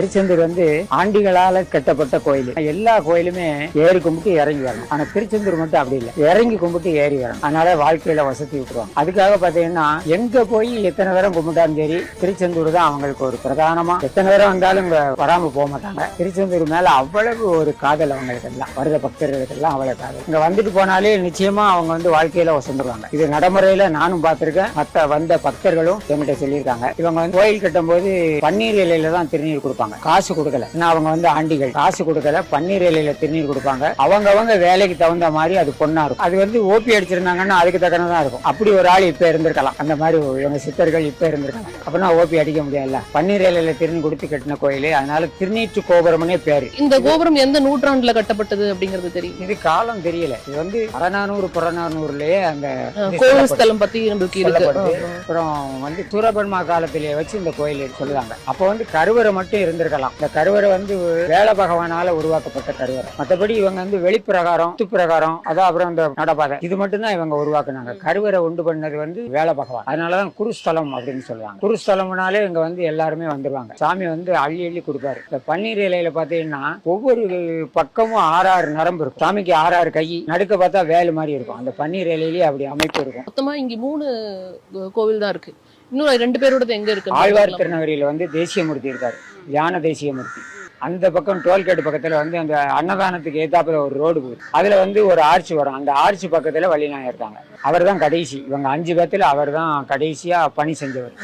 திருச்செந்தூர் ஆண்டிகளால கட்டப்பட்ட கோயில். எல்லா கோயிலுமே ஏறி கும்பிட்டு இறங்கி வரணும். ஆனா திருச்செந்தூர் மட்டும் அப்படி இல்லை, இறங்கி கும்பிட்டு ஏறி வரணும். அதனால வாழ்க்கையில வசதி விட்டுருவாங்க. அதுக்காக பாத்தீங்கன்னா எங்க போய் எத்தனை பேரும் கும்பிட்டாலும் சரி, திருச்செந்தூர் தான் அவங்களுக்கு ஒரு பிரதானமா. எத்தனை பேரும் வந்தாலும் இங்க வராம போக மாட்டாங்க. திருச்செந்தூர் மேல அவ்வளவு ஒரு காதல் அவங்களுக்கு எல்லாம், வருத பக்தர்களுக்கு எல்லாம் அவ்வளவு காதல். இங்க வந்துட்டு போனாலே நிச்சயமா அவங்க வாழ்க்கையில வசந்துருவாங்க. இது நடைமுறையில நானும் பார்த்திருக்கேன், மத்த வந்த பக்தர்களும் என்கிட்ட சொல்லியிருக்காங்க. இவங்க கோயில் கட்டும் போது பன்னீர் இலையில தான் திருநீர் கொடுப்பாங்க, காசு கொடுக்கல. அவங்க ஆண்டிகள் காசு கொடுக்கல, பன்னீர் இலையில திருநீர் கொடுப்பாங்க. அவங்க வேலைக்கு தகுந்த மாதிரி அது பொண்ணா இருக்கும். அது ஓபி அடிச்சிருந்தாங்கன்னா அதுக்கு தக்கனதான் இருக்கும். அப்படி ஒரு ஆள் இப்ப இருந்திருக்கலாம், அந்த மாதிரி இவங்க சித்தர்கள் இப்ப இருந்திருக்கலாம். அப்படின்னா ஓபி அடிக்க முடியாது. பன்னீர் இலையில திருநீர் கொடுத்து கட்டின கோயில், அதனால திருநீற்று கோபுரம்னே பேரு. இந்த கோபுரம் எந்த நூற்றாண்டுல கட்டப்பட்டது அப்படிங்கிறது தெரியும்? இது காலம் தெரியல. இது அறநானூறு புறநானூறுலயே அந்த கோவில் ஸ்தலம் பத்தி இருக்கு. அப்புறம் சூரபன்மா காலத்திலேயே வச்சு இந்த கோயில் சொல்லுவாங்க. அப்ப கருவறை மட்டும் இருந்திருக்கலாம். இந்த கருவறை வேல பகவானால உருவாக்கப்பட்ட கருவறை. மற்றபடி இவங்க வெளிப்பிரகாரம், பிரகாரம், அதான் அப்புறம் இந்த நடப்பாதை, இது மட்டும் தான் இவங்க உருவாக்குனாங்க. கருவறை உண்டு பண்ணது வேல பகவான். அதனாலதான் குருஸ்தலம் அப்படின்னு சொல்லுவாங்க. குருஸ்தலம்னாலே இங்க எல்லாருமே வந்துருவாங்க. சாமி அள்ளி அள்ளி கொடுப்பாரு. இந்த பன்னீர் இலையில பாத்தீங்கன்னா ஒவ்வொரு பக்கமும் 6 நரம்பு இருக்கும். சாமிக்கு 6 கை, நடுக்க பார்த்தா வேலு மாதிரி இருக்கும். அந்த பன்னீர் இலையிலேயே அப்படி அமைப்பு இருக்கும். மொத்தமா இங்க 3 கோவில் தான் இருக்கு. இன்னும் 2 பேரோட எங்க இருக்கு? ஆழ்வார் திருநகரியில தேசியமூர்த்தி இருக்காரு, யான தேசியமூர்த்தி. அந்த பக்கம் டோல்கேட் பக்கத்துல அந்த அன்னதானத்துக்கு ஏத்தாப்புல ஒரு ரோடு போகுது. அதுல ஒரு ஆர்ச் வரும். அந்த ஆர்ச் பக்கத்துல வள்ளிநாயகர் இருக்காங்க. அவர் தான் கடைசி. இவங்க 5 பேத்துல அவர் தான் கடைசியா பணி செஞ்சவர்.